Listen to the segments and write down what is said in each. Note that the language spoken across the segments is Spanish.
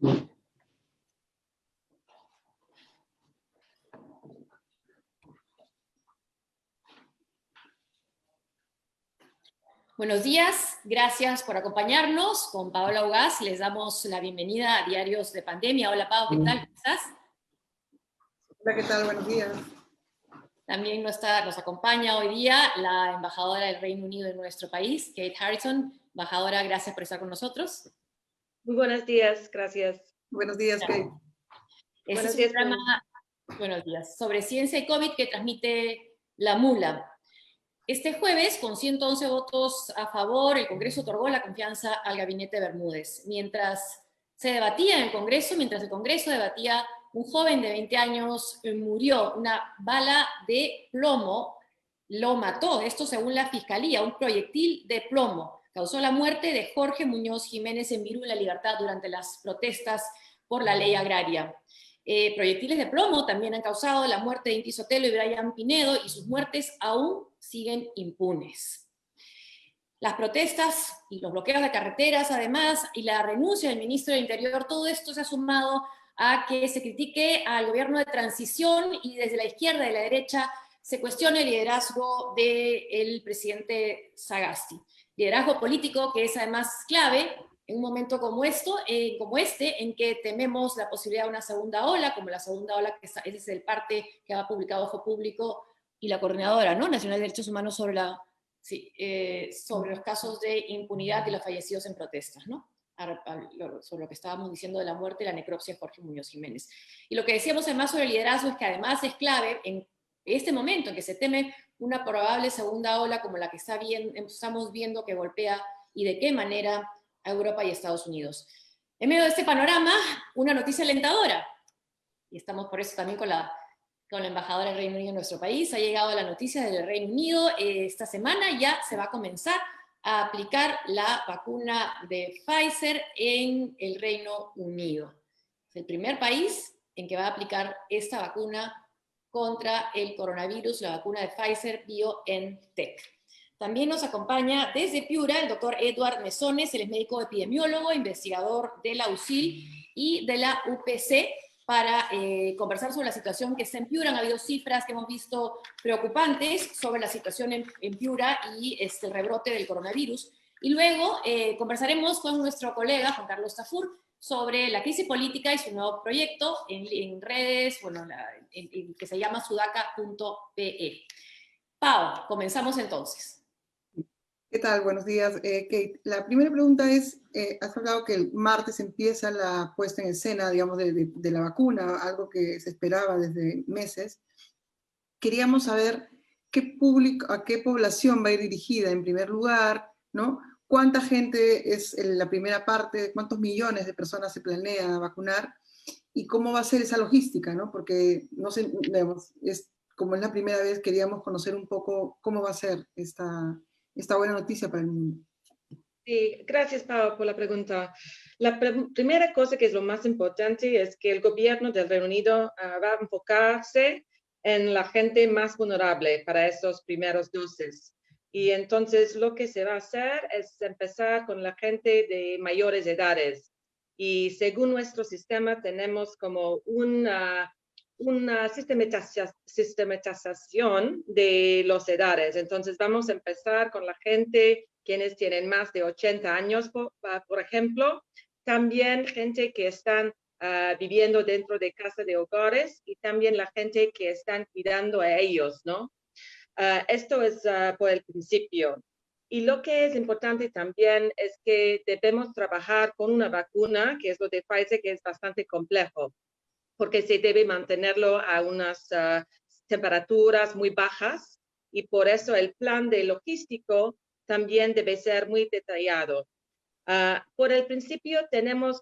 Buenos días, gracias por acompañarnos. Con Paola Ugaz les damos la bienvenida a Diarios de Pandemia. Hola Pau, ¿qué tal? ¿Cómo estás? Hola, ¿qué tal? Buenos días. También nos acompaña hoy día la embajadora del Reino Unido en nuestro país, Kate Harrison. Embajadora, gracias por estar con nosotros. Muy buenos días, gracias. Buenos días, Kate. Este es un programa, buenos días, sobre ciencia y COVID que transmite La Mula. Este jueves, con 111 votos a favor, el Congreso otorgó la confianza al gabinete Bermúdez. Mientras el Congreso debatía, un joven de 20 años murió. Una bala de plomo lo mató, esto según la Fiscalía, un proyectil de plomo. Causó la muerte de Jorge Muñoz Jiménez en Virú, La Libertad, durante las protestas por la ley agraria. Proyectiles de plomo también han causado la muerte de Inti Sotelo y Brian Pinedo, y sus muertes aún siguen impunes. Las protestas y los bloqueos de carreteras, además, y la renuncia del ministro del Interior, todo esto se ha sumado a que se critique al gobierno de transición y desde la izquierda y la derecha se cuestione el liderazgo del presidente Sagasti. Liderazgo político que es además clave en un momento como este, en que tememos la posibilidad de una segunda ola, como la segunda ola, ese es el parte que ha publicado Ojo Público y la Coordinadora, ¿no?, Nacional de Derechos Humanos sobre los casos de impunidad y los fallecidos en protestas, ¿no?, sobre lo que estábamos diciendo de la muerte y la necropsia de Jorge Muñoz Jiménez. Y lo que decíamos además sobre el liderazgo es que además es clave en este momento en que se teme una probable segunda ola como la que estamos viendo que golpea y de qué manera a Europa y Estados Unidos. En medio de este panorama, una noticia alentadora, y estamos por eso también con la embajadora del Reino Unido en nuestro país. Ha llegado la noticia del Reino Unido. Esta semana ya se va a comenzar a aplicar la vacuna de Pfizer en el Reino Unido. Es el primer país en que va a aplicar esta vacuna contra el coronavirus, la vacuna de Pfizer BioNTech. También nos acompaña desde Piura el doctor Edward Mesones, él es médico epidemiólogo, investigador de la UCIL y de la UPC, para conversar sobre la situación que está en Piura. Han habido cifras que hemos visto preocupantes sobre la situación en Piura y el rebrote del coronavirus. Y luego conversaremos con nuestro colega Juan Carlos Tafur sobre la crisis política y su nuevo proyecto en redes, bueno, que se llama sudaca.pe. Pau, comenzamos entonces. ¿Qué tal? Buenos días, Kate. La primera pregunta es, has hablado que el martes empieza la puesta en escena, digamos, de la vacuna, algo que se esperaba desde meses. Queríamos saber a qué población va a ir dirigida en primer lugar, ¿no? ¿Cuánta gente es en la primera parte? ¿Cuántos millones de personas se planea vacunar? ¿Y cómo va a ser esa logística, ¿no? Porque, no sé, digamos, como es la primera vez, queríamos conocer un poco cómo va a ser esta buena noticia para el mundo. Sí, gracias, Pau, por la pregunta. La primera cosa que es lo más importante es que el gobierno del Reino Unido va a enfocarse en la gente más vulnerable para esos primeros dosis. Y entonces lo que se va a hacer es empezar con la gente de mayores edades. Y según nuestro sistema tenemos como una sistematización de las edades. Entonces vamos a empezar con la gente quienes tienen más de 80 años, por ejemplo, también gente que están viviendo dentro de casa de hogares y también la gente que están cuidando a ellos, ¿no? Esto es por el principio. Y lo que es importante también es que debemos trabajar con una vacuna, que es lo de Pfizer, que es bastante complejo, porque se debe mantenerlo a unas temperaturas muy bajas y por eso el plan de logístico también debe ser muy detallado. Por el principio tenemos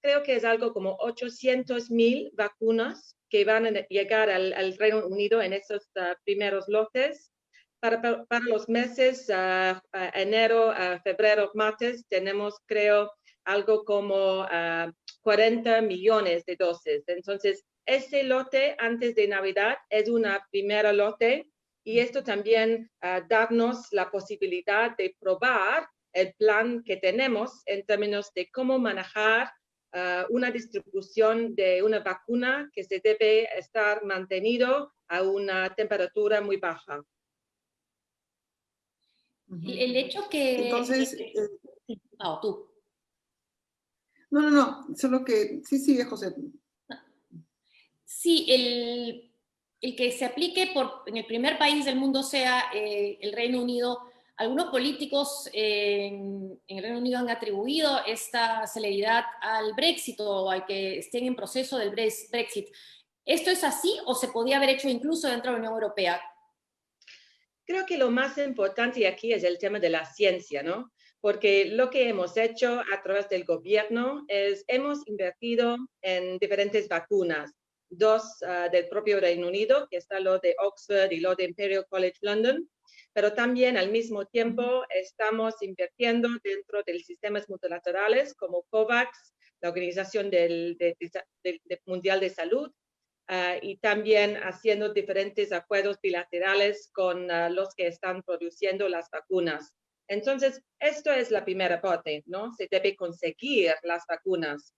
creo que es algo como 800,000 vacunas que van a llegar al Reino Unido en esos primeros lotes. Para los meses enero, febrero, marzo, tenemos, creo, algo como 40 millones de dosis. Entonces, ese lote antes de Navidad es una primera lote y esto también darnos la posibilidad de probar el plan que tenemos en términos de cómo manejar una distribución de una vacuna que se debe estar mantenido a una temperatura muy baja. El hecho que... Entonces, tú. No, solo que, sí, sigue, José. Sí, el que se aplique en el primer país del mundo sea el Reino Unido. Algunos políticos en el Reino Unido han atribuido esta celeridad al Brexit o al que estén en proceso del Brexit. ¿Esto es así o se podía haber hecho incluso dentro de la Unión Europea? Creo que lo más importante aquí es el tema de la ciencia, ¿no? Porque lo que hemos hecho a través del gobierno es hemos invertido en diferentes vacunas, dos del propio Reino Unido, que está lo de Oxford y lo de Imperial College London, pero también al mismo tiempo estamos invirtiendo dentro de sistemas multilaterales como COVAX, la Organización Mundial de Salud, y también haciendo diferentes acuerdos bilaterales con los que están produciendo las vacunas. Entonces, esto es la primera parte, ¿no? Se debe conseguir las vacunas.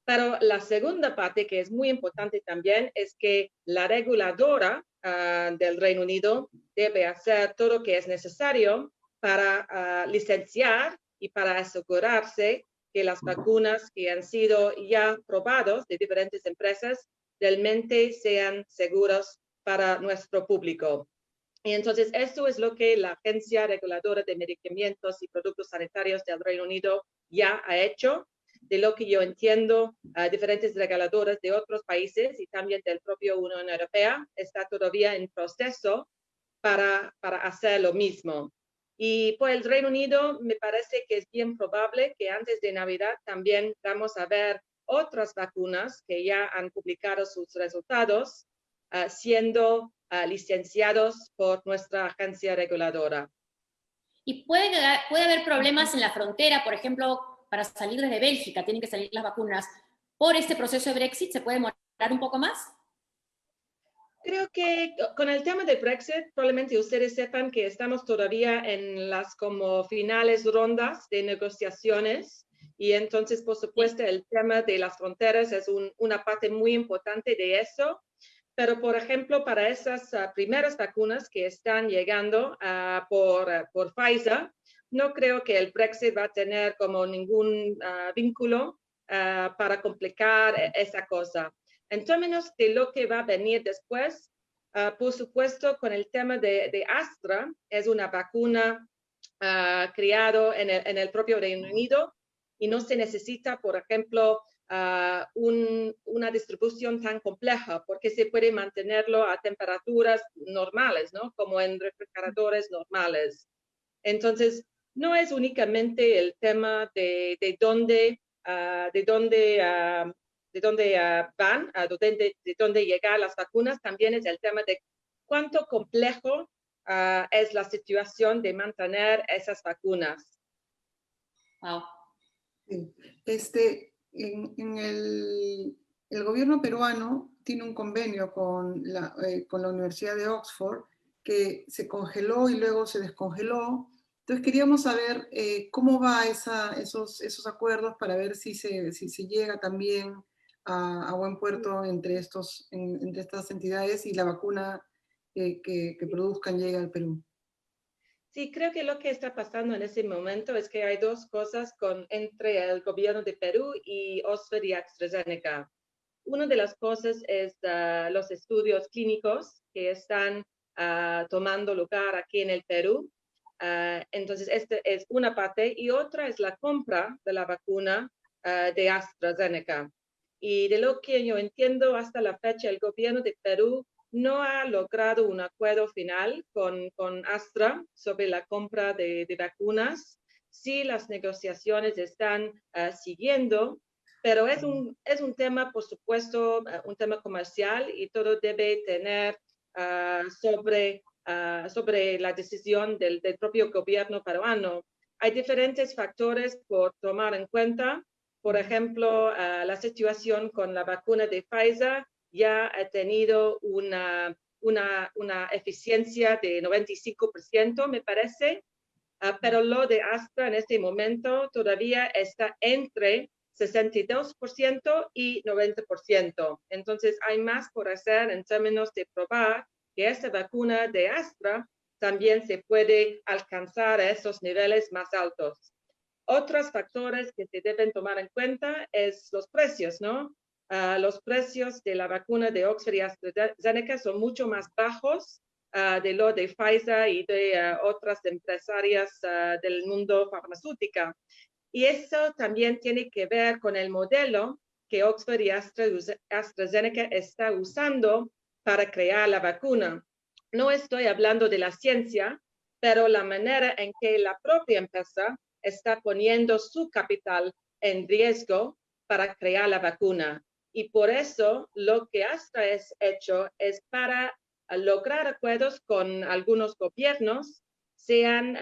Pero la segunda parte, que es muy importante también, es que la reguladora del Reino Unido debe hacer todo lo que es necesario para licenciar y para asegurarse que las vacunas que han sido ya probadas de diferentes empresas realmente sean seguros para nuestro público. Y entonces esto es lo que la Agencia Reguladora de Medicamentos y Productos Sanitarios del Reino Unido ya ha hecho. De lo que yo entiendo, diferentes reguladoras de otros países y también del propio Unión Europea está todavía en proceso para hacer lo mismo. Y por el Reino Unido me parece que es bien probable que antes de Navidad también vamos a ver otras vacunas que ya han publicado sus resultados siendo licenciados por nuestra agencia reguladora. ¿Y puede haber problemas en la frontera, por ejemplo, para salir desde Bélgica, tienen que salir las vacunas por este proceso de Brexit? ¿Se puede demorar un poco más? Creo que con el tema de Brexit, probablemente ustedes sepan que estamos todavía en las como finales rondas de negociaciones y entonces, por supuesto, el tema de las fronteras es una parte muy importante de eso. Pero, por ejemplo, para esas primeras vacunas que están llegando por Pfizer, no creo que el Brexit va a tener como ningún vínculo para complicar esa cosa. En términos de lo que va a venir después, por supuesto, con el tema de Astra, es una vacuna creada en el propio Reino Unido y no se necesita, por ejemplo, una distribución tan compleja porque se puede mantenerlo a temperaturas normales, ¿no? Como en refrigeradores normales. Entonces, no es únicamente el tema de dónde van, de dónde llegar las vacunas, también es el tema de cuánto complejo es la situación de mantener esas vacunas. Wow. Sí. El gobierno peruano tiene un convenio con la Universidad de Oxford que se congeló y luego se descongeló. Entonces queríamos saber cómo va esos acuerdos para ver si se llega también a buen puerto entre estas entidades y la vacuna que produzcan llegue al Perú. Sí, creo que lo que está pasando en ese momento es que hay dos cosas entre el gobierno de Perú y Oxford y AstraZeneca. Una de las cosas es los estudios clínicos que están tomando lugar aquí en el Perú. Entonces, esta es una parte. Y otra es la compra de la vacuna de AstraZeneca. Y de lo que yo entiendo hasta la fecha, el gobierno de Perú no ha logrado un acuerdo final con Astra sobre la compra de vacunas. Sí, las negociaciones están siguiendo, pero es un tema, por supuesto, un tema comercial y todo debe tener sobre la decisión del propio gobierno peruano. Hay diferentes factores por tomar en cuenta. Por ejemplo, la situación con la vacuna de Pfizer ya ha tenido una eficiencia de 95%, me parece, pero lo de Astra en este momento todavía está entre 62% y 90%. Entonces, hay más por hacer en términos de probar que esta vacuna de Astra también se puede alcanzar a esos niveles más altos. Otros factores que se deben tomar en cuenta es los precios, ¿no? Los precios de la vacuna de Oxford y AstraZeneca son mucho más bajos de lo de Pfizer y de otras empresarias del mundo farmacéutico. Y eso también tiene que ver con el modelo que Oxford y AstraZeneca está usando para crear la vacuna. No estoy hablando de la ciencia, pero la manera en que la propia empresa está poniendo su capital en riesgo para crear la vacuna. Y por eso lo que Astra ha hecho es para lograr acuerdos con algunos gobiernos, se han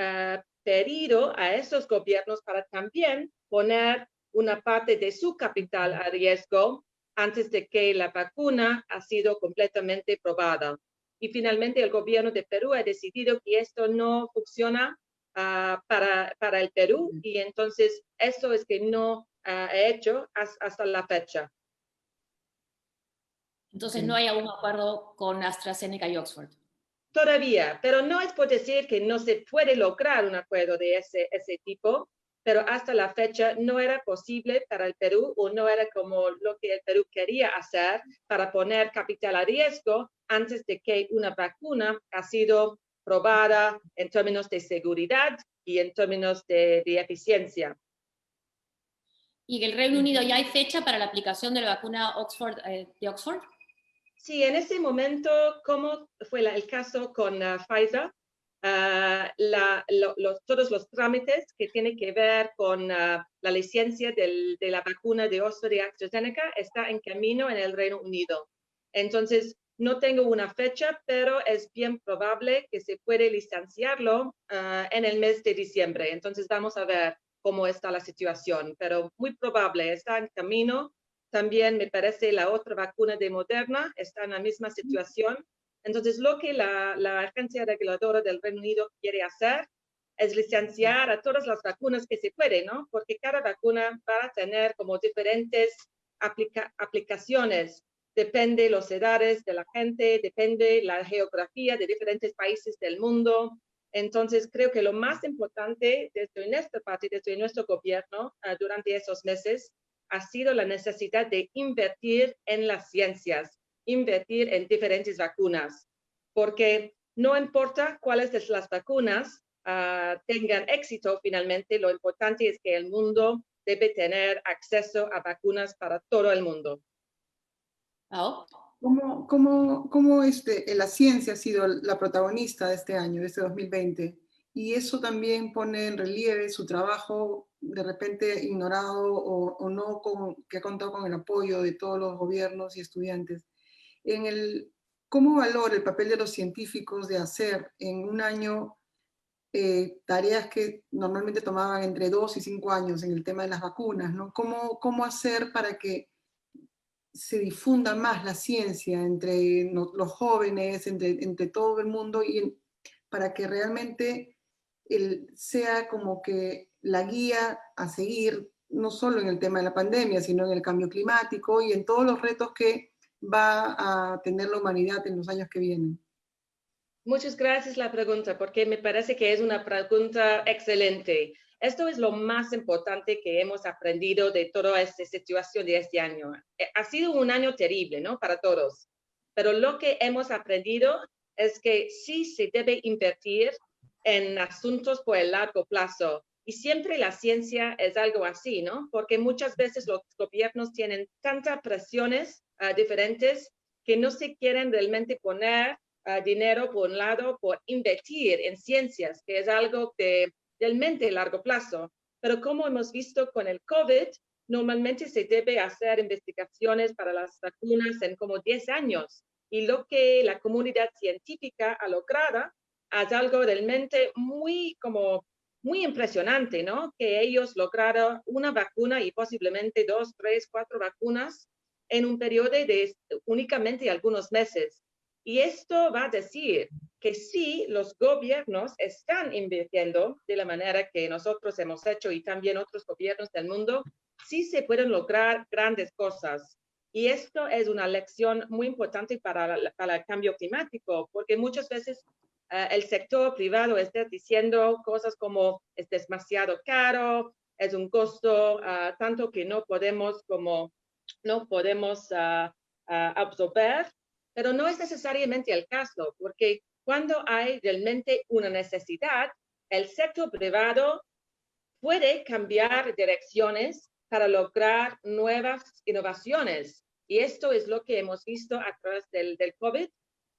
pedido a esos gobiernos para también poner una parte de su capital a riesgo antes de que la vacuna ha sido completamente probada. Y finalmente el gobierno de Perú ha decidido que esto no funciona para el Perú, y entonces eso es que no ha hecho hasta la fecha. Entonces no hay aún acuerdo con AstraZeneca y Oxford. Todavía, pero no es por decir que no se puede lograr un acuerdo de ese tipo, pero hasta la fecha no era posible para el Perú, o no era como lo que el Perú quería hacer para poner capital a riesgo antes de que una vacuna ha sido probada en términos de seguridad y en términos de eficiencia. ¿Y en el Reino Unido ya hay fecha para la aplicación de la vacuna de Oxford? Sí, en ese momento, como fue el caso con Pfizer, todos los trámites que tienen que ver con la licencia de la vacuna de Oxford y AstraZeneca está en camino en el Reino Unido. Entonces, no tengo una fecha, pero es bien probable que se puede licenciarlo en el mes de diciembre. Entonces, vamos a ver cómo está la situación, pero muy probable, está en camino. También me parece la otra vacuna de Moderna está en la misma situación. Entonces, lo que la agencia reguladora del Reino Unido quiere hacer es licenciar a todas las vacunas que se puede, ¿no? Porque cada vacuna va a tener como diferentes aplicaciones. Depende los edades de la gente, depende la geografía de diferentes países del mundo. Entonces, creo que lo más importante desde nuestra parte, desde nuestro gobierno, durante esos meses, ha sido la necesidad de invertir en las ciencias, invertir en diferentes vacunas, porque no importa cuáles de las vacunas tengan éxito finalmente, lo importante es que el mundo debe tener acceso a vacunas para todo el mundo. Oh. ¿Cómo la ciencia ha sido la protagonista de este año, de este 2020? Y eso también pone en relieve su trabajo de repente ignorado o no, que ha contado con el apoyo de todos los gobiernos y estudiantes. ¿Cómo valora el papel de los científicos de hacer en un año tareas que normalmente tomaban entre 2 y 5 años en el tema de las vacunas, ¿no? ¿Cómo hacer para que se difunda más la ciencia entre los jóvenes, entre todo el mundo, y para que realmente sea como que la guía a seguir, no solo en el tema de la pandemia, sino en el cambio climático y en todos los retos que va a tener la humanidad en los años que vienen? Muchas gracias la pregunta, porque me parece que es una pregunta excelente. Esto es lo más importante que hemos aprendido de toda esta situación de este año. Ha sido un año terrible, ¿no? Para todos. Pero lo que hemos aprendido es que sí se debe invertir en asuntos por el largo plazo. Y siempre la ciencia es algo así, ¿no? Porque muchas veces los gobiernos tienen tantas presiones diferentes que no se quieren realmente poner dinero por un lado por invertir en ciencias, que es algo de realmente largo plazo. Pero como hemos visto con el COVID, normalmente se debe hacer investigaciones para las vacunas en como 10 años. Y lo que la comunidad científica ha logrado es algo realmente muy impresionante, ¿no? Que ellos lograron una vacuna y posiblemente 2, 3, 4 vacunas en un periodo de únicamente algunos meses. Y esto va a decir que sí, los gobiernos están invirtiendo de la manera que nosotros hemos hecho y también otros gobiernos del mundo, sí se pueden lograr grandes cosas. Y esto es una lección muy importante para el cambio climático, porque muchas veces el sector privado está diciendo cosas como es demasiado caro, es un costo tanto que no podemos absorber, pero no es necesariamente el caso, porque cuando hay realmente una necesidad, el sector privado puede cambiar direcciones para lograr nuevas innovaciones. Y esto es lo que hemos visto a través del COVID.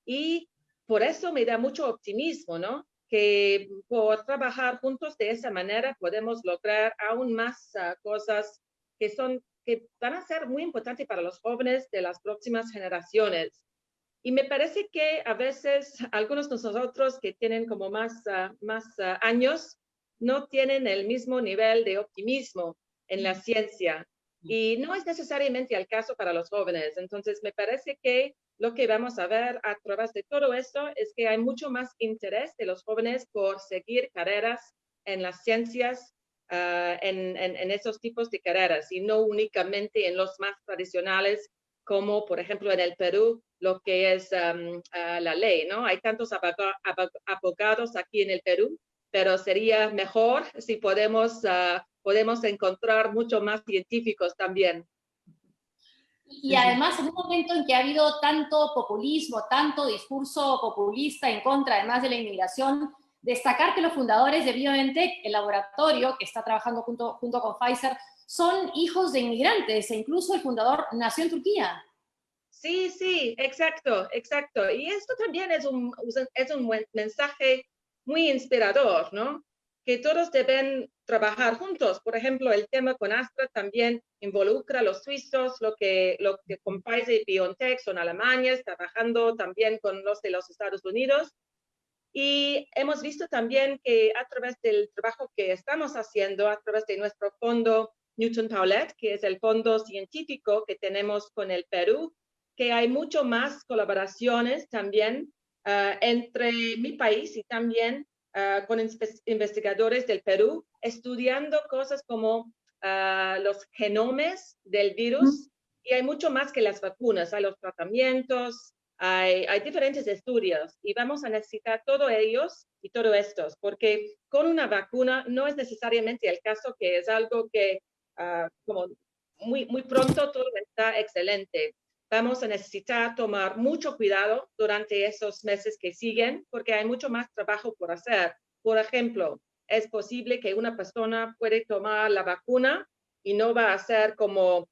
Y por eso me da mucho optimismo, ¿no? Que por trabajar juntos de esa manera podemos lograr aún más cosas que van a ser muy importantes para los jóvenes de las próximas generaciones. Y me parece que a veces algunos de nosotros que tienen como más años no tienen el mismo nivel de optimismo en la ciencia. Y no es necesariamente el caso para los jóvenes. Entonces, me parece que lo que vamos a ver a través de todo esto es que hay mucho más interés de los jóvenes por seguir carreras en las ciencias, en esos tipos de carreras, y no únicamente en los más tradicionales, como por ejemplo en el Perú, lo que es la ley, ¿no? Hay tantos abogados aquí en el Perú, pero sería mejor si podemos encontrar mucho más científicos también. Y además, en un momento en que ha habido tanto populismo, tanto discurso populista en contra, además de la inmigración, destacar que los fundadores de BioNTech, el laboratorio que está trabajando junto con Pfizer, son hijos de inmigrantes, e incluso el fundador nació en Turquía. Sí, sí, exacto, exacto. Y esto también es un buen mensaje muy inspirador, ¿no? Que todos deben trabajar juntos. Por ejemplo, el tema con Astra también involucra a los suizos, lo que con Pfizer y BioNTech son alemanes, trabajando también con los de los Estados Unidos. Y hemos visto también que a través del trabajo que estamos haciendo, a través de nuestro fondo Newton Paulet, que es el fondo científico que tenemos con el Perú, que hay mucho más colaboraciones también entre mi país y también con investigadores del Perú, estudiando cosas como los genomes del virus. Y hay mucho más que las vacunas, hay los tratamientos, hay diferentes estudios y vamos a necesitar todos ellos y todos estos, porque con una vacuna no es necesariamente el caso que es algo que como muy pronto todo está excelente. Vamos a necesitar tomar mucho cuidado durante esos meses que siguen, porque hay mucho más trabajo por hacer. Por ejemplo, es posible que una persona puede tomar la vacuna y no va a ser como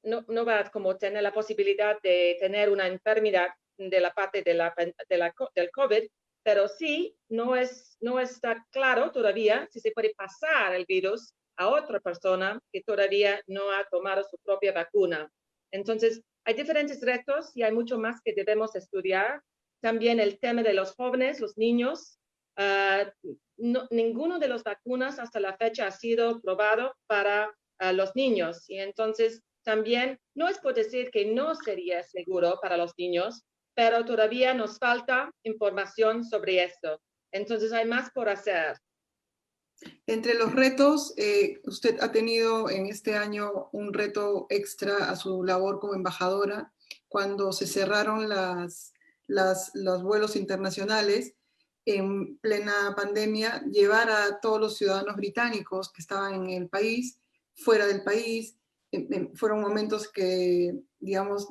no va a como tener la posibilidad de tener una enfermedad de la parte del COVID, pero sí no está claro todavía si se puede pasar el virus a otra persona que todavía no ha tomado su propia vacuna. Entonces, hay diferentes retos y hay mucho más que debemos estudiar. También el tema de los jóvenes, los niños. Ninguno de las vacunas hasta la fecha ha sido probado para los niños. Y entonces, también no es por decir que no sería seguro para los niños, pero todavía nos falta información sobre esto. Entonces, hay más por hacer. Entre los retos, usted ha tenido en este año un reto extra a su labor como embajadora cuando se cerraron los vuelos internacionales en plena pandemia, llevar a todos los ciudadanos británicos que estaban en el país, fuera del país. Fueron momentos que, digamos,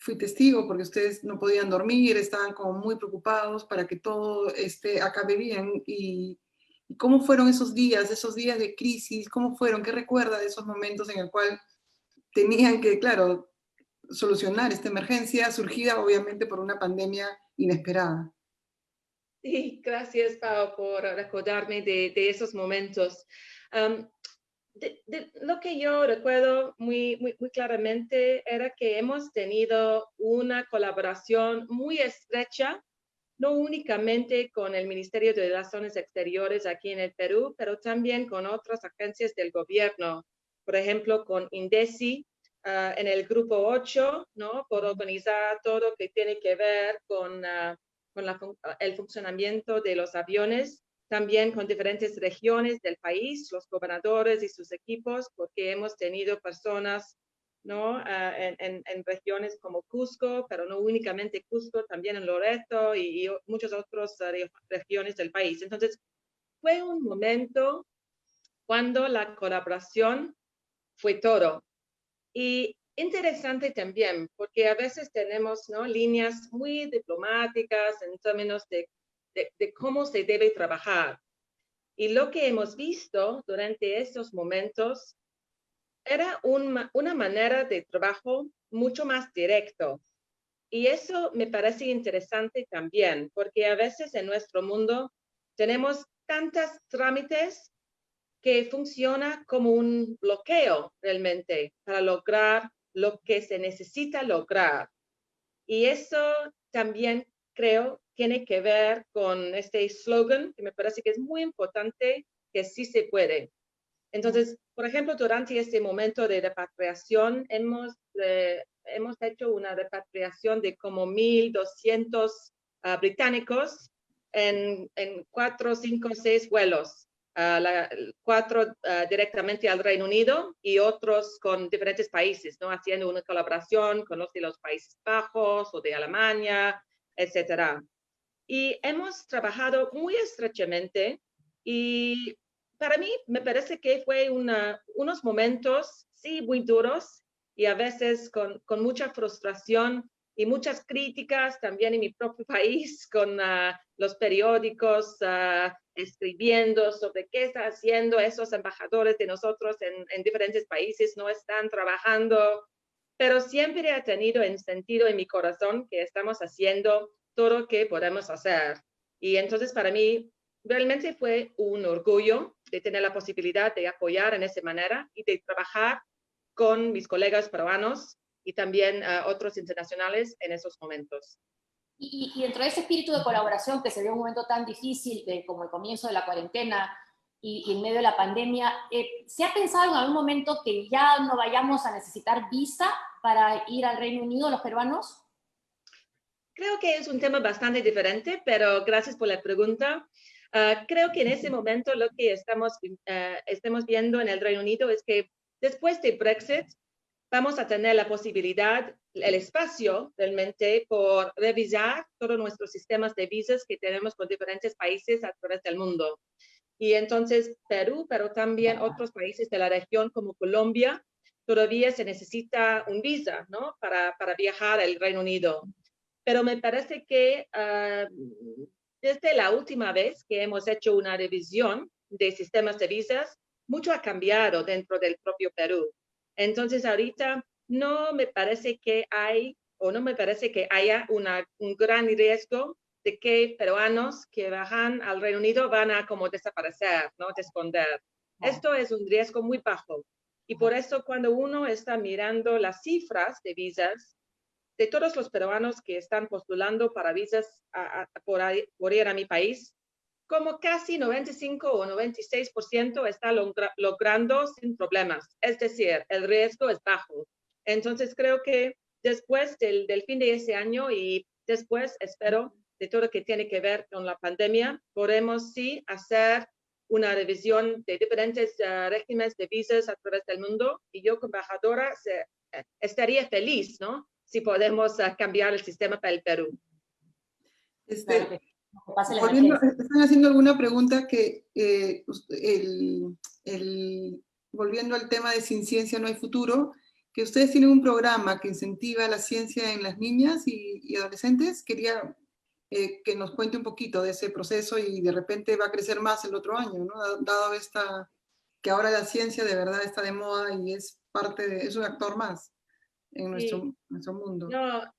fui testigo porque ustedes no podían dormir, estaban como muy preocupados para que todo acabe bien. ¿Y cómo fueron esos días de crisis? ¿Cómo fueron? ¿Qué recuerda de esos momentos en el cual tenían que, claro, solucionar esta emergencia surgida obviamente por una pandemia inesperada? Sí, gracias, Pau, por recordarme de esos momentos. Lo que yo recuerdo muy claramente era que hemos tenido una colaboración muy estrecha, no únicamente con el Ministerio de Relaciones Exteriores aquí en el Perú, pero también con otras agencias del gobierno, por ejemplo, con INDECI, en el Grupo 8, ¿no? Por organizar todo lo que tiene que ver con el funcionamiento de los aviones también con diferentes regiones del país, los gobernadores y sus equipos, porque hemos tenido personas, ¿no? En regiones como Cusco, pero no únicamente Cusco, también en Loreto y muchas otras regiones del país. Entonces, fue un momento cuando la colaboración fue todo. Y interesante también, porque a veces tenemos, ¿no?, líneas muy diplomáticas en términos de cómo se debe trabajar. Y lo que hemos visto durante estos momentos era una manera de trabajo mucho más directo. Y eso me parece interesante también, porque a veces en nuestro mundo tenemos tantos trámites que funciona como un bloqueo realmente para lograr lo que se necesita lograr. Y eso también creo tiene que ver con este slogan que me parece que es muy importante, que sí se puede. Entonces, por ejemplo, durante este momento de repatriación, hemos hecho una repatriación de como 1,200 británicos en 4, 5, 6 vuelos. 4 directamente al Reino Unido y otros con diferentes países, ¿no? Haciendo una colaboración con los de los Países Bajos o de Alemania, etcétera. Y hemos trabajado muy estrechamente y para mí me parece que fue unos momentos, sí, muy duros y a veces con mucha frustración y muchas críticas también en mi propio país, con los periódicos escribiendo sobre qué están haciendo esos embajadores de nosotros en diferentes países, no están trabajando, pero siempre ha tenido en sentido en mi corazón que estamos haciendo todo lo que podemos hacer. Y entonces para mí realmente fue un orgullo de tener la posibilidad de apoyar en esa manera y de trabajar con mis colegas peruanos y también otros internacionales en esos momentos. Y dentro de ese espíritu de colaboración que se dio en un momento tan difícil como el comienzo de la cuarentena y en medio de la pandemia, ¿se ha pensado en algún momento que ya no vayamos a necesitar visa para ir al Reino Unido los peruanos? Creo que es un tema bastante diferente, pero gracias por la pregunta. Creo que en ese momento lo que estamos viendo en el Reino Unido es que después de Brexit vamos a tener la posibilidad, el espacio realmente por revisar todos nuestros sistemas de visas que tenemos con diferentes países a través del mundo. Y entonces Perú, pero también otros países de la región como Colombia, todavía se necesita un visa, ¿no?, para viajar al Reino Unido. Pero me parece que desde la última vez que hemos hecho una revisión de sistemas de visas, mucho ha cambiado dentro del propio Perú. Entonces, ahorita no me parece que haya un gran riesgo de que peruanos que bajan al Reino Unido van a como desaparecer, ¿no?, esconder. Esto es un riesgo muy bajo. Y por eso cuando uno está mirando las cifras de visas, de todos los peruanos que están postulando para visas por ir a mi país, como casi 95 o 96% está logrando sin problemas. Es decir, el riesgo es bajo. Entonces creo que después del fin de ese año y después, espero, de todo lo que tiene que ver con la pandemia, podemos sí hacer una revisión de diferentes regímenes de visas a través del mundo y yo como embajadora estaría feliz, ¿no?, si podemos cambiar el sistema para el Perú. Están haciendo alguna pregunta que, volviendo al tema de Sin Ciencia No Hay Futuro, que ustedes tienen un programa que incentiva la ciencia en las niñas y adolescentes. Quería que nos cuente un poquito de ese proceso y de repente va a crecer más el otro año, ¿no? Dado que ahora la ciencia de verdad está de moda y es un actor más en nuestro mundo. No,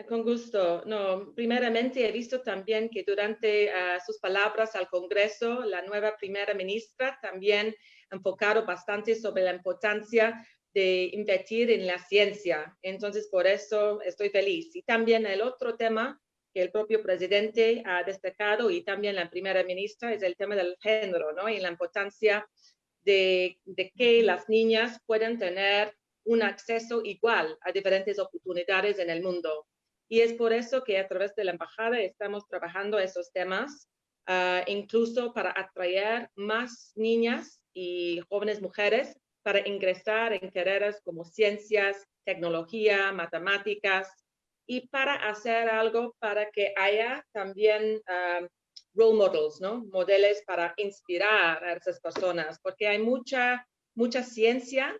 con gusto. No, primeramente he visto también que durante sus palabras al Congreso, la nueva primera ministra también ha enfocado bastante sobre la importancia de invertir en la ciencia. Entonces, por eso estoy feliz. Y también el otro tema que el propio presidente ha destacado y también la primera ministra es el tema del género, ¿no?, y la importancia de que las niñas puedan tener un acceso igual a diferentes oportunidades en el mundo. Y es por eso que a través de la embajada estamos trabajando esos temas incluso para atraer más niñas y jóvenes mujeres para ingresar en carreras como ciencias, tecnología, matemáticas, y para hacer algo para que haya también role models, ¿no? Modelos para inspirar a esas personas, porque hay mucha ciencia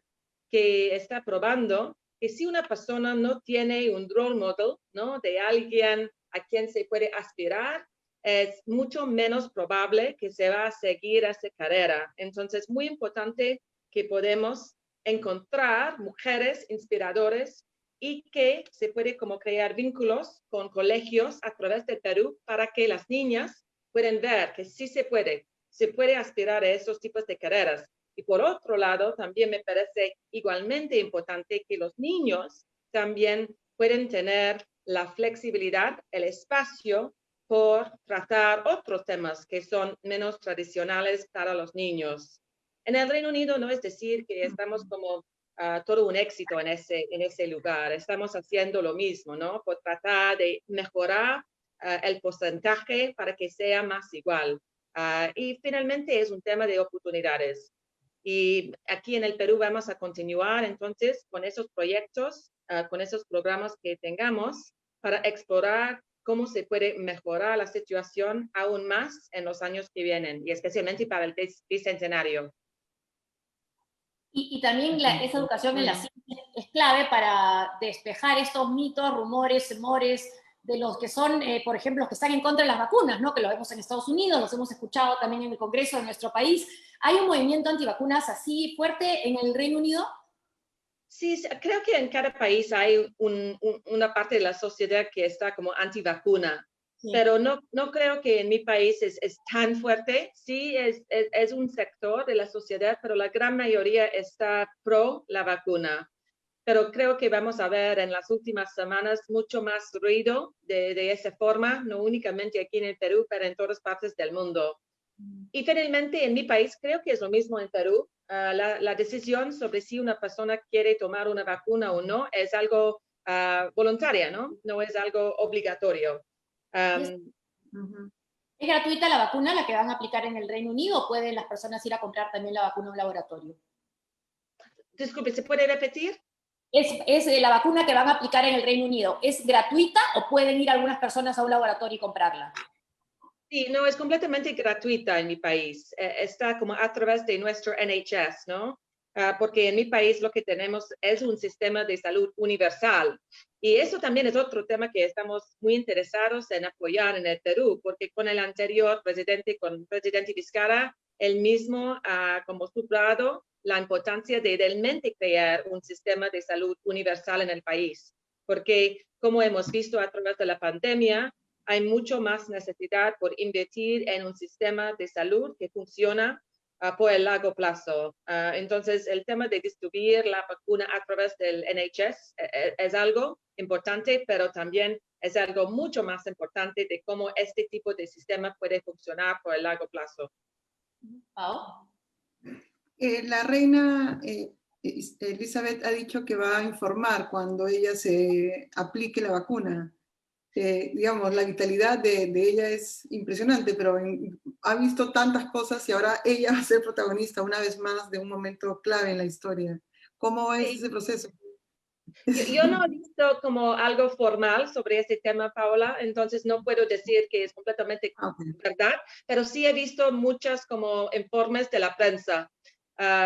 que está probando que si una persona no tiene un role model, ¿no? De alguien a quien se puede aspirar, es mucho menos probable que se va a seguir esa carrera. Entonces, muy importante que podemos encontrar mujeres inspiradoras y que se puede como crear vínculos con colegios a través del Perú para que las niñas puedan ver que sí se puede aspirar a esos tipos de carreras. Y por otro lado, también me parece igualmente importante que los niños también pueden tener la flexibilidad, el espacio por tratar otros temas que son menos tradicionales para los niños. En el Reino Unido no es decir que estamos como todo un éxito en ese lugar. Estamos haciendo lo mismo, ¿no? Por tratar de mejorar el porcentaje para que sea más igual. Y finalmente es un tema de oportunidades. Y aquí en el Perú vamos a continuar entonces con esos proyectos, con esos programas que tengamos para explorar cómo se puede mejorar la situación aún más en los años que vienen, y especialmente para el bicentenario. Y también esa educación en la ciencia es clave para despejar estos mitos, rumores, temores de los que son, por ejemplo, los que están en contra de las vacunas, ¿no? Que lo vemos en Estados Unidos, los hemos escuchado también en el Congreso de nuestro país. ¿Hay un movimiento antivacunas así fuerte en el Reino Unido? Sí, creo que en cada país hay una parte de la sociedad que está como antivacuna, sí. Pero no creo que en mi país es tan fuerte. Sí, es un sector de la sociedad, pero la gran mayoría está pro la vacuna. Pero creo que vamos a ver en las últimas semanas mucho más ruido de esa forma, no únicamente aquí en el Perú, pero en todas partes del mundo. Y finalmente, en mi país, creo que es lo mismo en Perú. La decisión sobre si una persona quiere tomar una vacuna o no es algo voluntaria, ¿no? No es algo obligatorio. ¿Es gratuita la vacuna, la que van a aplicar en el Reino Unido, o pueden las personas ir a comprar también la vacuna a un laboratorio? Disculpe, ¿se puede repetir? Es la vacuna que van a aplicar en el Reino Unido. ¿Es gratuita o pueden ir algunas personas a un laboratorio y comprarla? Sí, no, es completamente gratuita en mi país. Está como a través de nuestro NHS, ¿no? Porque en mi país lo que tenemos es un sistema de salud universal. Y eso también es otro tema que estamos muy interesados en apoyar en el Perú, porque con el anterior presidente, con el presidente Vizcarra, él mismo ha como subrayado la importancia de realmente crear un sistema de salud universal en el país. Porque como hemos visto a través de la pandemia, hay mucho más necesidad por invertir en un sistema de salud que funciona por el largo plazo. Entonces, el tema de distribuir la vacuna a través del NHS es algo importante, pero también es algo mucho más importante de cómo este tipo de sistema puede funcionar por el largo plazo. ¿Pau? La reina Elizabeth ha dicho que va a informar cuando ella se aplique la vacuna. Digamos, la vitalidad de ella es impresionante, pero ha visto tantas cosas y ahora ella va a ser protagonista una vez más de un momento clave en la historia. ¿Cómo es ese proceso? Yo no he visto como algo formal sobre ese tema, Paola, entonces no puedo decir que es completamente verdad, pero sí he visto muchas como informes de la prensa.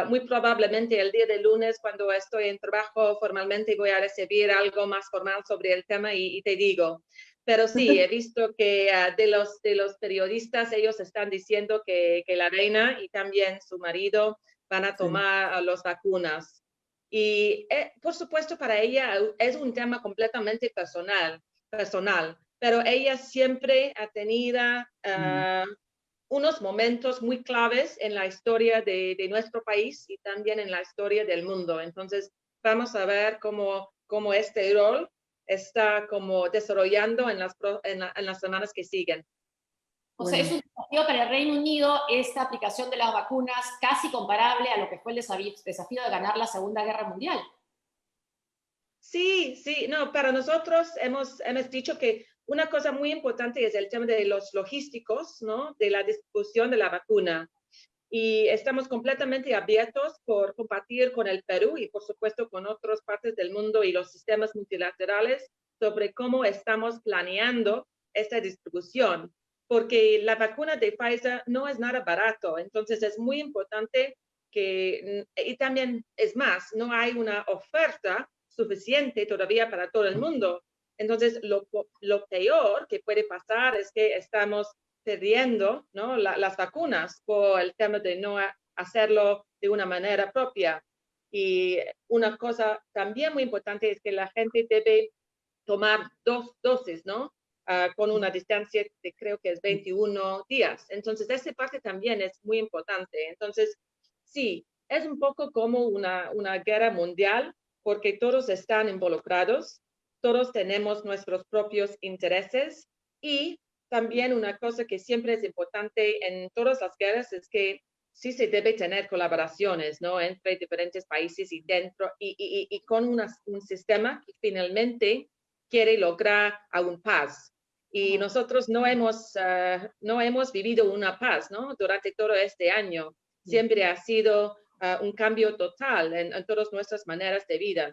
Muy probablemente el día de lunes, cuando estoy en trabajo formalmente, voy a recibir algo más formal sobre el tema y te digo. Pero sí, he visto que de los periodistas, ellos están diciendo que la reina y también su marido van a tomar las vacunas. Y por supuesto para ella es un tema completamente personal, pero ella siempre ha tenido unos momentos muy claves en la historia de nuestro país y también en la historia del mundo. Entonces vamos a ver cómo este rol está como desarrollando en las semanas que siguen. O sea, es un desafío para el Reino Unido esta aplicación de las vacunas casi comparable a lo que fue el desafío de ganar la Segunda Guerra Mundial. Sí, no, para nosotros hemos dicho que una cosa muy importante es el tema de los logísticos, ¿no? De la distribución de la vacuna. Y estamos completamente abiertos por compartir con el Perú y, por supuesto, con otras partes del mundo y los sistemas multilaterales sobre cómo estamos planeando esta distribución, porque la vacuna de Pfizer no es nada barato, entonces es muy importante que, y también es más, no hay una oferta suficiente todavía para todo el mundo. Entonces, lo peor que puede pasar es que estamos perdiendo, ¿no? Las vacunas por el tema de no hacerlo de una manera propia. Y una cosa también muy importante es que la gente debe tomar 2 dosis, ¿no? Con una distancia de creo que es 21 días. Entonces, esa parte también es muy importante. Entonces, sí, es un poco como una guerra mundial porque todos están involucrados, todos tenemos nuestros propios intereses y también una cosa que siempre es importante en todas las guerras es que sí se debe tener colaboraciones, ¿no? Entre diferentes países y dentro y con un sistema que finalmente quiere lograr aún paz. Y nosotros no hemos vivido una paz, ¿no? Durante todo este año. Siempre ha sido un cambio total en todas nuestras maneras de vida.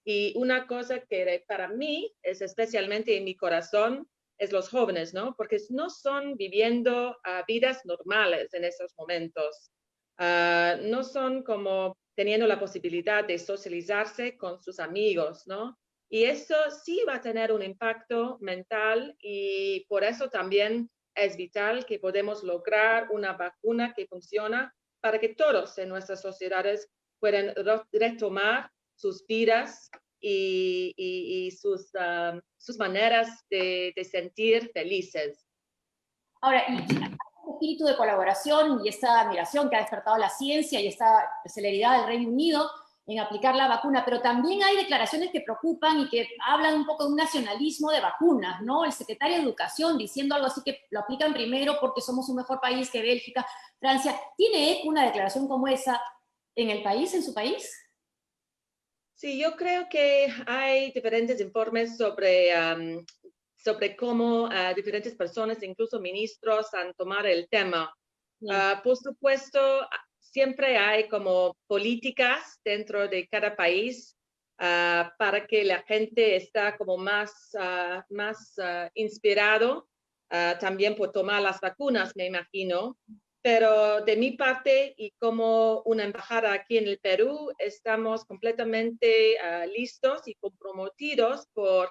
Y una cosa que para mí es especialmente en mi corazón es los jóvenes, ¿no? Porque no son viviendo vidas normales en esos momentos. No son como teniendo la posibilidad de socializarse con sus amigos, ¿no? Y eso sí va a tener un impacto mental y por eso también es vital que podemos lograr una vacuna que funcione para que todos en nuestras sociedades puedan retomar sus vidas y sus maneras de sentir felices. Ahora, y este espíritu de colaboración y esta admiración que ha despertado la ciencia y esta celeridad del Reino Unido en aplicar la vacuna, pero también hay declaraciones que preocupan y que hablan un poco de un nacionalismo de vacunas, ¿no? El secretario de Educación diciendo algo así que lo aplican primero porque somos un mejor país que Bélgica, Francia. ¿Tiene eco una declaración como esa en el país, en su país? Sí, yo creo que hay diferentes informes sobre cómo diferentes personas, incluso ministros, han tomado el tema. Por supuesto, siempre hay como políticas dentro de cada país para que la gente está como más inspirado también por tomar las vacunas, me imagino. Pero de mi parte y como una embajada aquí en el Perú, estamos completamente listos y comprometidos por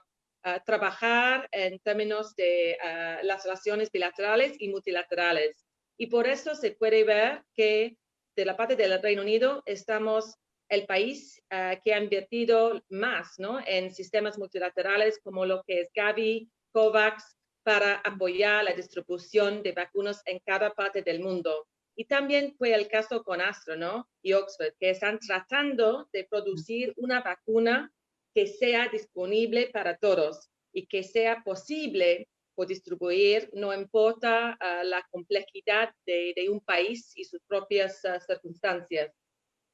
trabajar en términos de las relaciones bilaterales y multilaterales. Y por eso se puede ver que de la parte del Reino Unido estamos el país que ha invertido más, ¿no? En sistemas multilaterales como lo que es Gavi, COVAX, para apoyar la distribución de vacunas en cada parte del mundo. Y también fue el caso con Astra, ¿no? Y Oxford, que están tratando de producir una vacuna que sea disponible para todos y que sea posible por distribuir, no importa la complejidad de un país y sus propias circunstancias.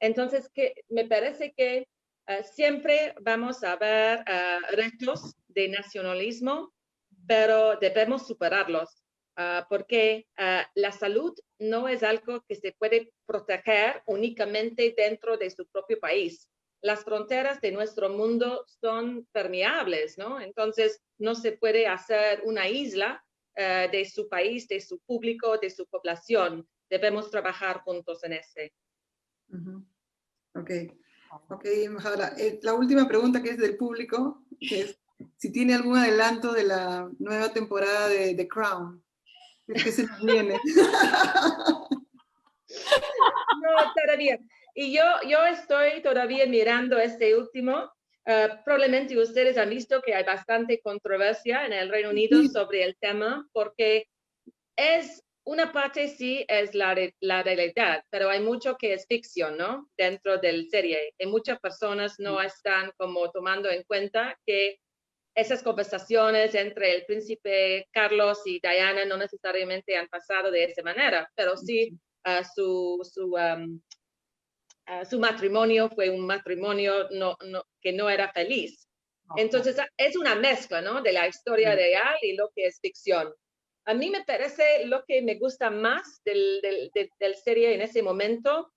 Entonces, me parece que siempre vamos a ver retos de nacionalismo, pero debemos superarlos, porque la salud no es algo que se puede proteger únicamente dentro de su propio país. Las fronteras de nuestro mundo son permeables, ¿no? Entonces, no se puede hacer una isla de su país, de su público, de su población. Debemos trabajar juntos en ese. Ok, embajadora. La última pregunta que es del público, que es si tiene algún adelanto de la nueva temporada de The Crown. ¿Qué se nos viene? No, todavía. Y yo estoy todavía mirando este último. Probablemente ustedes han visto que hay bastante controversia en el Reino Unido sobre el tema, porque es una parte sí es la realidad, pero hay mucho que es ficción, ¿no? Dentro del serie. Y muchas personas no están como tomando en cuenta que esas conversaciones entre el príncipe Carlos y Diana no necesariamente han pasado de esa manera, pero sí su matrimonio fue un matrimonio que no era feliz. Entonces, es una mezcla, ¿no? De la historia real y lo que es ficción. A mí me parece lo que me gusta más del serie en ese momento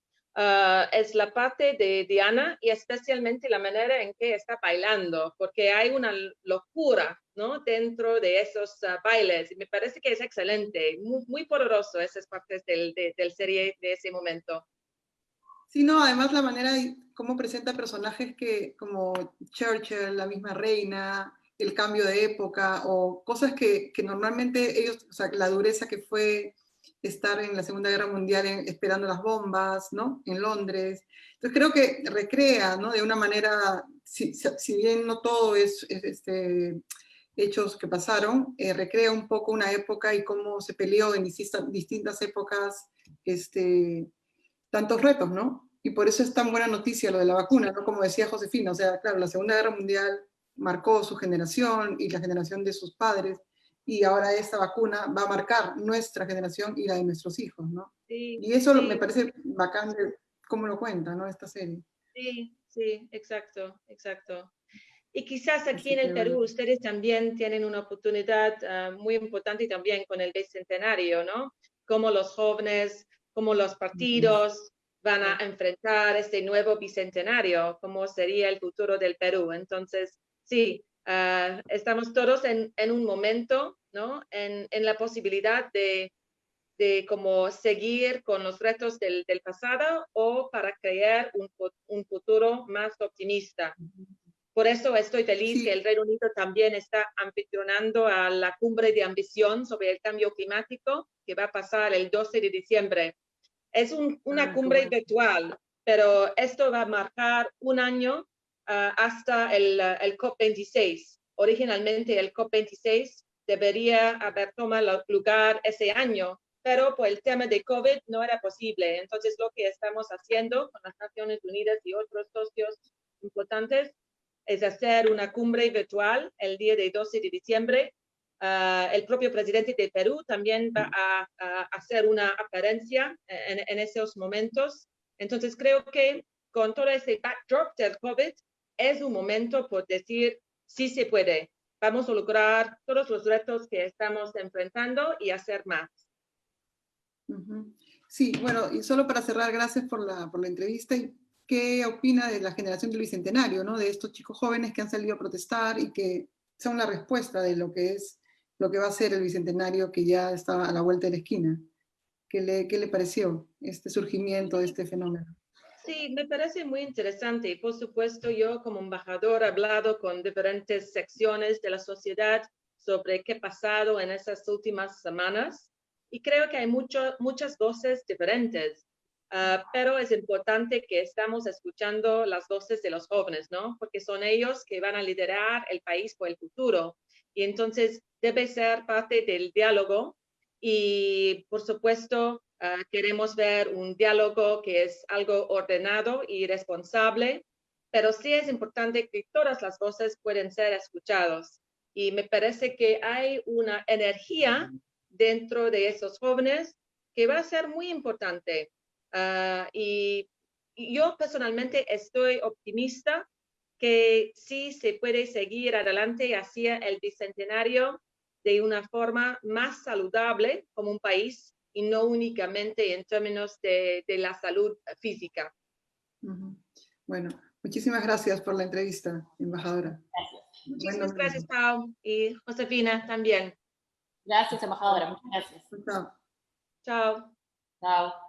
es la parte de Diana y especialmente la manera en que está bailando, porque hay una locura, ¿no? Dentro de esos bailes. Y me parece que es excelente, muy, muy poderoso esas partes del serie de ese momento. Sí, no, además la manera y cómo presenta personajes que, como Churchill, la misma reina, el cambio de época, o cosas que normalmente ellos, o sea, la dureza que fue estar en la Segunda Guerra Mundial esperando las bombas, ¿no? En Londres. Entonces creo que recrea, ¿no? De una manera, si bien no todo es hechos que pasaron, recrea un poco una época y cómo se peleó en distintas épocas, tantos retos, ¿no? Y por eso es tan buena noticia lo de la vacuna, ¿no? Como decía Josefina, o sea, claro, la Segunda Guerra Mundial marcó su generación y la generación de sus padres, y ahora esta vacuna va a marcar nuestra generación y la de nuestros hijos, ¿no? Sí, y eso sí, me parece bacán de cómo lo cuenta, ¿no? Esta serie. sí, sí, exacto, exacto. Y quizás aquí Así en el que, bueno. Perú ustedes también tienen una oportunidad muy importante también con el bicentenario, ¿no? Cómo los jóvenes, cómo los partidos van a enfrentar este nuevo bicentenario, cómo sería el futuro del Perú. Entonces, sí, estamos todos en un momento, ¿no? En la posibilidad de cómo seguir con los retos del pasado o para crear un futuro más optimista. Por eso estoy feliz que Sí. el Reino Unido también está anfitrionando a la cumbre de ambición sobre el cambio climático que va a pasar el 12 de diciembre. Es una cumbre Bueno. virtual, pero esto va a marcar un año hasta el COP26. Originalmente el COP26 debería haber tomado lugar ese año, pero por el tema de COVID no era posible. Entonces lo que estamos haciendo con las Naciones Unidas y otros socios importantes es hacer una cumbre virtual el día de 12 de diciembre. El propio presidente de Perú también va a hacer una apariencia en esos momentos. Entonces creo que con todo ese backdrop del COVID es un momento por decir sí se puede. Vamos a lograr todos los retos que estamos enfrentando y hacer más. Sí, bueno, y solo para cerrar, gracias por la entrevista. ¿Qué opina de la generación del Bicentenario, ¿no? De estos chicos jóvenes que han salido a protestar y que son la respuesta de lo que va a ser el Bicentenario que ya está a la vuelta de la esquina? ¿Qué le pareció este surgimiento de este fenómeno? Sí, me parece muy interesante. Por supuesto, yo como embajador he hablado con diferentes secciones de la sociedad sobre qué ha pasado en esas últimas semanas y creo que hay muchas voces diferentes, pero es importante que estamos escuchando las voces de los jóvenes, ¿no? Porque son ellos que van a liderar el país por el futuro y entonces debe ser parte del diálogo y, por supuesto, queremos ver un diálogo que es algo ordenado y responsable, pero sí es importante que todas las voces pueden ser escuchadas. Y me parece que hay una energía dentro de esos jóvenes que va a ser muy importante. Y yo personalmente estoy optimista que sí se puede seguir adelante hacia el bicentenario de una forma más saludable como un país y no únicamente en términos de la salud física. Bueno, muchísimas gracias por la entrevista, embajadora. Muchísimas gracias, Pau, y Josefina también. Gracias, embajadora. Muchas gracias. Chao. Chao. Chao.